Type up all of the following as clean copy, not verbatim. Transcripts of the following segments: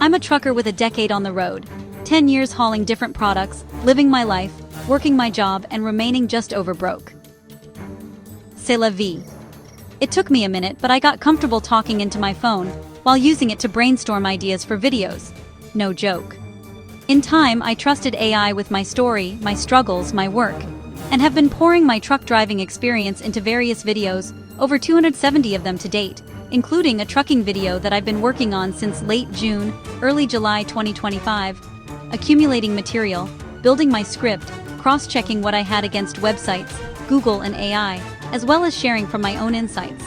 I'm a trucker with a decade on the road, 10 years hauling different products, living my life, working my job, and remaining just over broke. C'est la vie. It took me a minute, but I got comfortable talking into my phone while using it to brainstorm ideas for videos. No joke. In time, I trusted AI with my story, my struggles, my work, and have been pouring my truck driving experience into various videos, over 270 of them to date, including a trucking video that I've been working on since late June, early July 2025, accumulating material, building my script, cross-checking what I had against websites, Google and AI, as well as sharing from my own insights.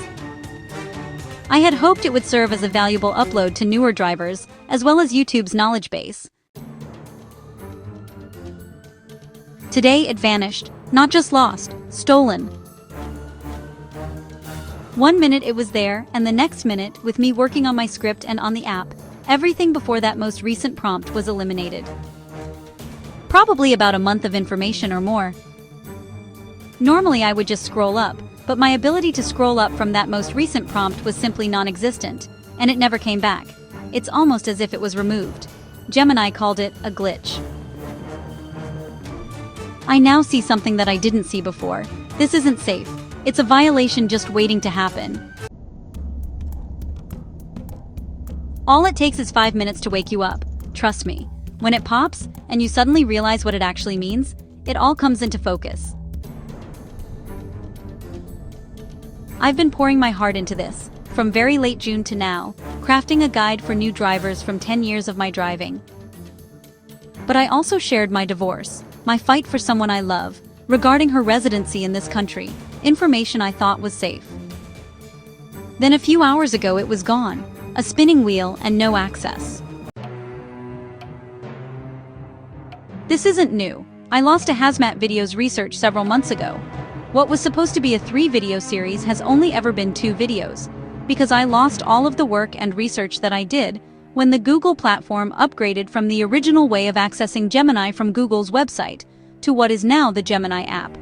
I had hoped it would serve as a valuable upload to newer drivers, as well as YouTube's knowledge base. Today it vanished, not just lost, stolen. 1 minute it was there, and the next minute, with me working on my script and on the app, everything before that most recent prompt was eliminated. Probably about a month of information or more. Normally I would just scroll up, but my ability to scroll up from that most recent prompt was simply non-existent, and it never came back. It's almost as if it was removed. Gemini called it a glitch. I now see something that I didn't see before. This isn't safe. It's a violation just waiting to happen. All it takes is 5 minutes to wake you up. Trust me. When it pops, and you suddenly realize what it actually means, it all comes into focus. I've been pouring my heart into this, from very late June to now, crafting a guide for new drivers from 10 years of my driving. But I also shared my divorce, my fight for someone I love, regarding her residency in this country, information I thought was safe. Then a few hours ago it was gone, a spinning wheel and no access. This isn't new. I lost a Hazmat videos research several months ago. What was supposed to be a 3-video series has only ever been 2 videos, because I lost all of the work and research that I did when the Google platform upgraded from the original way of accessing Gemini from Google's website to what is now the Gemini app.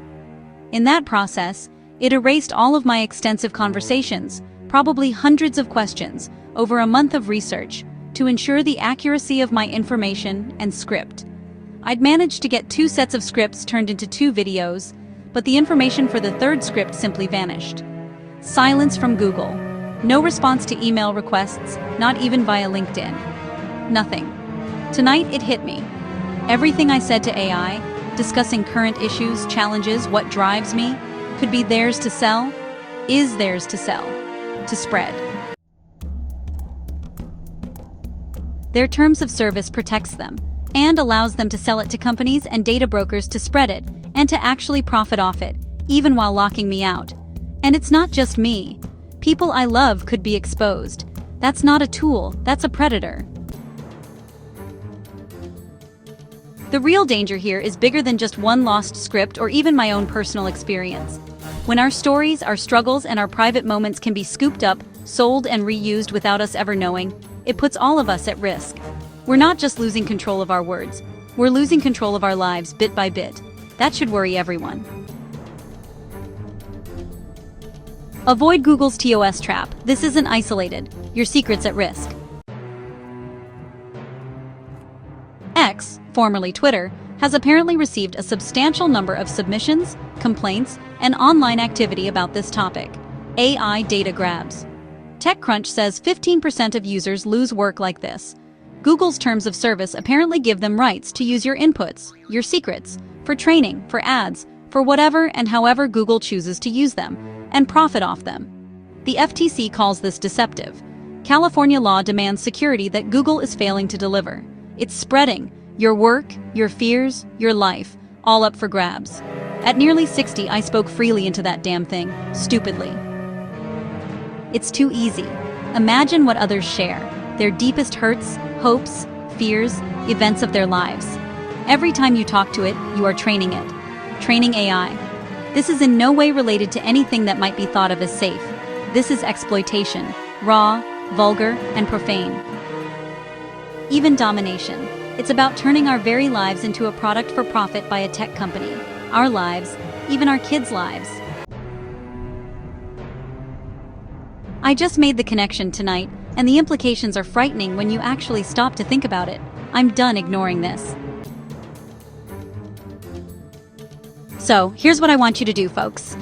In that process, it erased all of my extensive conversations, probably hundreds of questions, over a month of research, to ensure the accuracy of my information and script. I'd managed to get 2 sets of scripts turned into 2 videos, but the information for the 3rd script simply vanished. Silence from Google. No response to email requests, not even via LinkedIn. Nothing. Tonight it hit me. Everything I said to AI, discussing current issues, challenges, what drives me, could be theirs to sell, is theirs to sell, to spread. Their terms of service protects them, and allows them to sell it to companies and data brokers to spread it, and to actually profit off it, even while locking me out. And it's not just me. People I love could be exposed. That's not a tool, that's a predator. The real danger here is bigger than just one lost script or even my own personal experience. When our stories, our struggles, and our private moments can be scooped up, sold, and reused without us ever knowing, it puts all of us at risk. We're not just losing control of our words, we're losing control of our lives bit by bit. That should worry everyone. Avoid Google's TOS trap. This isn't isolated. Your secret's at risk. X, formerly Twitter, has apparently received a substantial number of submissions, complaints, and online activity about this topic. AI data grabs. TechCrunch says 15% of users lose work like this. Google's terms of service apparently give them rights to use your inputs, your secrets, for training, for ads, for whatever and however Google chooses to use them, and profit off them. The FTC calls this deceptive. California law demands security that Google is failing to deliver. It's spreading. Your work, your fears, your life, all up for grabs. At nearly 60, I spoke freely into that damn thing, stupidly. It's too easy. Imagine what others share, their deepest hurts, hopes, fears, events of their lives. Every time you talk to it, you are training it. Training AI. This is in no way related to anything that might be thought of as safe. This is exploitation, raw, vulgar, and profane. Even domination. It's about turning our very lives into a product for profit by a tech company. Our lives, even our kids' lives. I just made the connection tonight. And the implications are frightening when you actually stop to think about it. I'm done ignoring this. So, here's what I want you to do, folks.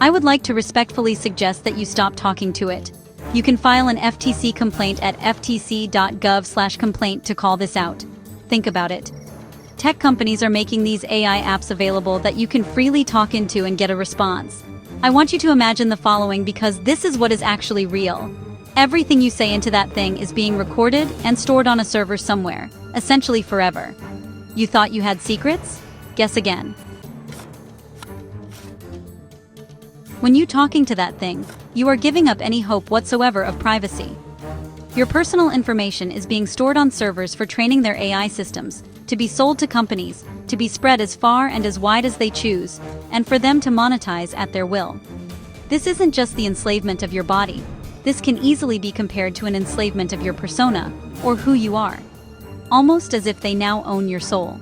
I would like to respectfully suggest that you stop talking to it. You can file an FTC complaint at ftc.gov/complaint to call this out. Think about it. Tech companies are making these AI apps available that you can freely talk into and get a response. I want you to imagine the following because this is what is actually real. Everything you say into that thing is being recorded and stored on a server somewhere, essentially forever. You thought you had secrets? Guess again. When you talking to that thing, you are giving up any hope whatsoever of privacy. Your personal information is being stored on servers for training their AI systems, to be sold to companies, to be spread as far and as wide as they choose, and for them to monetize at their will. This isn't just the enslavement of your body. This can easily be compared to an enslavement of your persona, or who you are. Almost as if they now own your soul.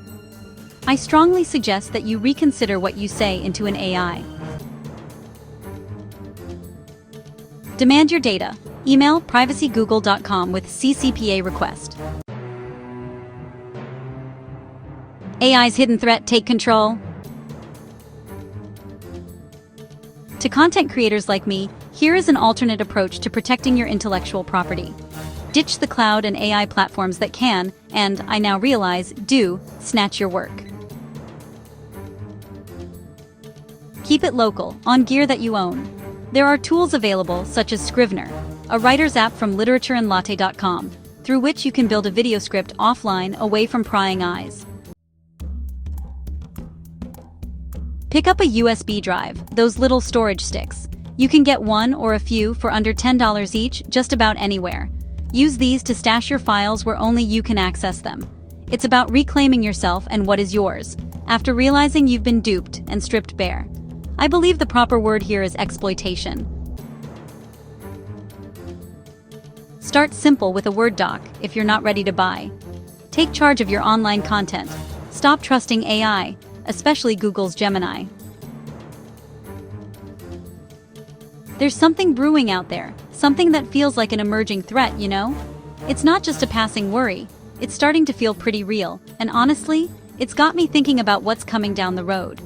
I strongly suggest that you reconsider what you say into an AI. Demand your data. Email privacygoogle.com with CCPA request. AI's hidden threat, take control. To content creators like me, here is an alternate approach to protecting your intellectual property. Ditch the cloud and AI platforms that can, and I now realize, do, snatch your work. Keep it local, on gear that you own. There are tools available such as Scrivener, a writer's app from literatureandlatte.com, through which you can build a video script offline away from prying eyes. Pick up a USB drive, those little storage sticks. You can get one or a few for under $10 each just about anywhere. Use these to stash your files where only you can access them. It's about reclaiming yourself and what is yours, after realizing you've been duped and stripped bare. I believe the proper word here is exploitation. Start simple with a Word doc if you're not ready to buy. Take charge of your online content. Stop trusting AI, especially Google's Gemini. There's something brewing out there, something that feels like an emerging threat, you know? It's not just a passing worry, it's starting to feel pretty real, and honestly, it's got me thinking about what's coming down the road.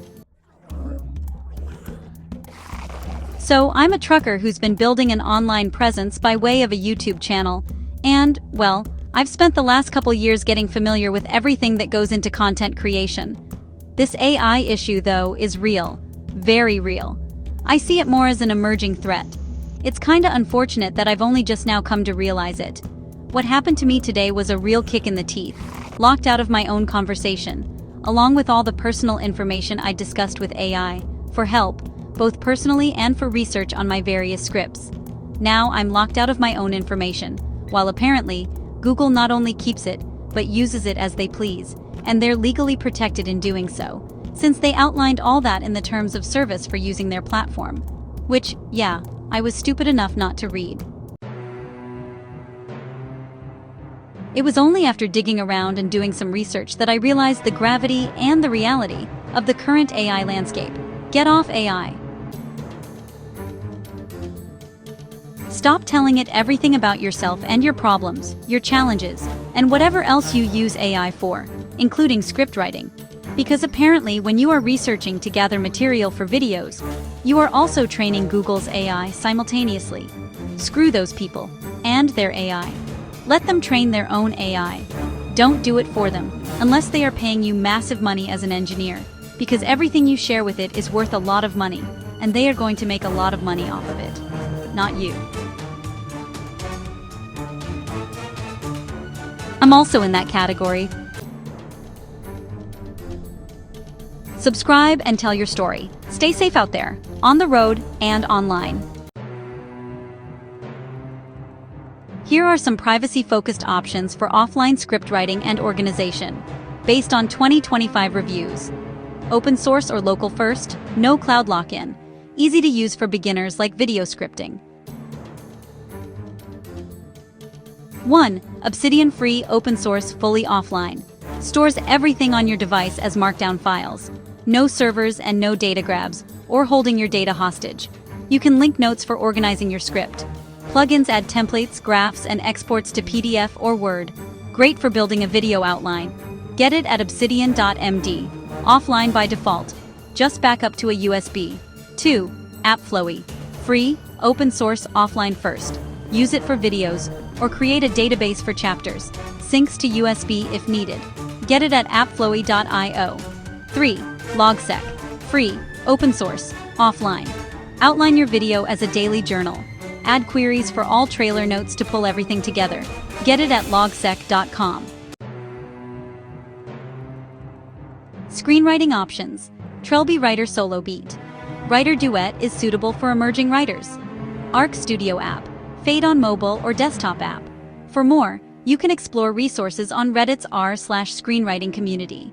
So, I'm a trucker who's been building an online presence by way of a YouTube channel, and, well, I've spent the last couple years getting familiar with everything that goes into content creation. This AI issue, though, is real. Very real. I see it more as an emerging threat. It's kinda unfortunate that I've only just now come to realize it. What happened to me today was a real kick in the teeth, locked out of my own conversation, along with all the personal information I discussed with AI, for help, both personally and for research on my various scripts. Now I'm locked out of my own information, while apparently, Google not only keeps it, but uses it as they please, and they're legally protected in doing so, since they outlined all that in the terms of service for using their platform. Which, yeah, I was stupid enough not to read. It was only after digging around and doing some research that I realized the gravity and the reality of the current AI landscape. Get off AI. Stop telling it everything about yourself and your problems, your challenges, and whatever else you use AI for, including script writing. Because apparently when you are researching to gather material for videos, you are also training Google's AI simultaneously. Screw those people, and their AI. Let them train their own AI. Don't do it for them, unless they are paying you massive money as an engineer, because everything you share with it is worth a lot of money, and they are going to make a lot of money off of it. Not you. I'm also in that category. Subscribe and tell your story. Stay safe out there, on the road and online. Here are some privacy-focused options for offline script writing and organization, based on 2025 reviews. Open source or local first, no cloud lock-in, easy to use for beginners like video scripting. 1. Obsidian free, open source, fully offline. Stores everything on your device as markdown files. No servers and no data grabs, or holding your data hostage. You can link notes for organizing your script. Plugins add templates, graphs, and exports to PDF or Word. Great for building a video outline. Get it at obsidian.md. Offline by default. Just back up to a USB. 2. AppFlowy. Free, open source, offline first. Use it for videos, or create a database for chapters. Syncs to USB if needed. Get it at appflowy.io. 3. Logsec. Free, open source, offline. Outline your video as a daily journal. Add queries for all trailer notes to pull everything together. Get it at logsec.com. Screenwriting options. Trelby Writer Solo Beat. Writer Duet is suitable for emerging writers. Arc Studio app. Fade on mobile or desktop app. For more, you can explore resources on Reddit's r/screenwriting community.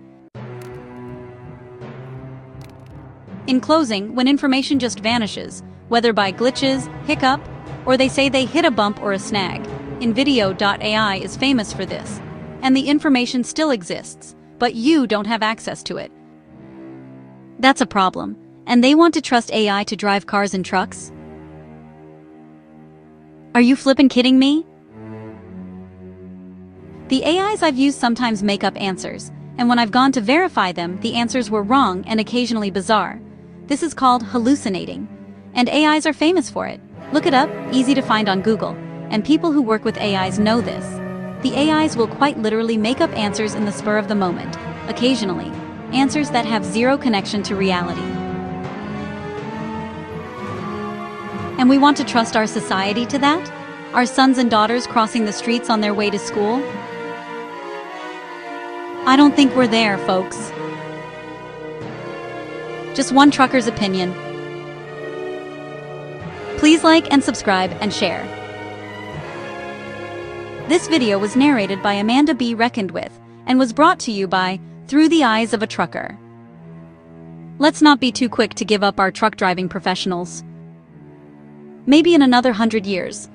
In closing, when information just vanishes, whether by glitches, hiccup, or they say they hit a bump or a snag, InVideo.ai is famous for this. And the information still exists, but you don't have access to it. That's a problem, and they want to trust AI to drive cars and trucks? Are you flippin' kidding me? The AIs I've used sometimes make up answers, and when I've gone to verify them, the answers were wrong and occasionally bizarre. This is called hallucinating, and AIs are famous for it. Look it up, easy to find on Google, and people who work with AIs know this. The AIs will quite literally make up answers in the spur of the moment, occasionally, answers that have zero connection to reality. And we want to trust our society to that? Our sons and daughters crossing the streets on their way to school? I don't think we're there, folks. Just one trucker's opinion. Please like and subscribe and share. This video was narrated by Amanda B. Reckoned With and was brought to you by Through the Eyes of a Trucker. Let's not be too quick to give up our truck driving professionals. Maybe in another 100 years.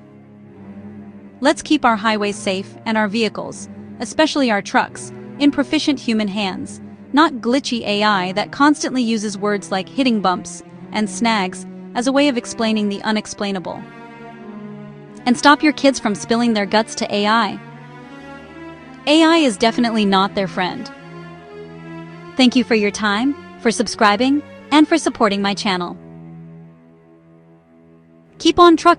Let's keep our highways safe and our vehicles, especially our trucks, in proficient human hands, not glitchy AI that constantly uses words like hitting bumps and snags as a way of explaining the unexplainable. And stop your kids from spilling their guts to AI. AI is definitely not their friend. Thank you for your time, for subscribing, and for supporting my channel. Keep on trucking.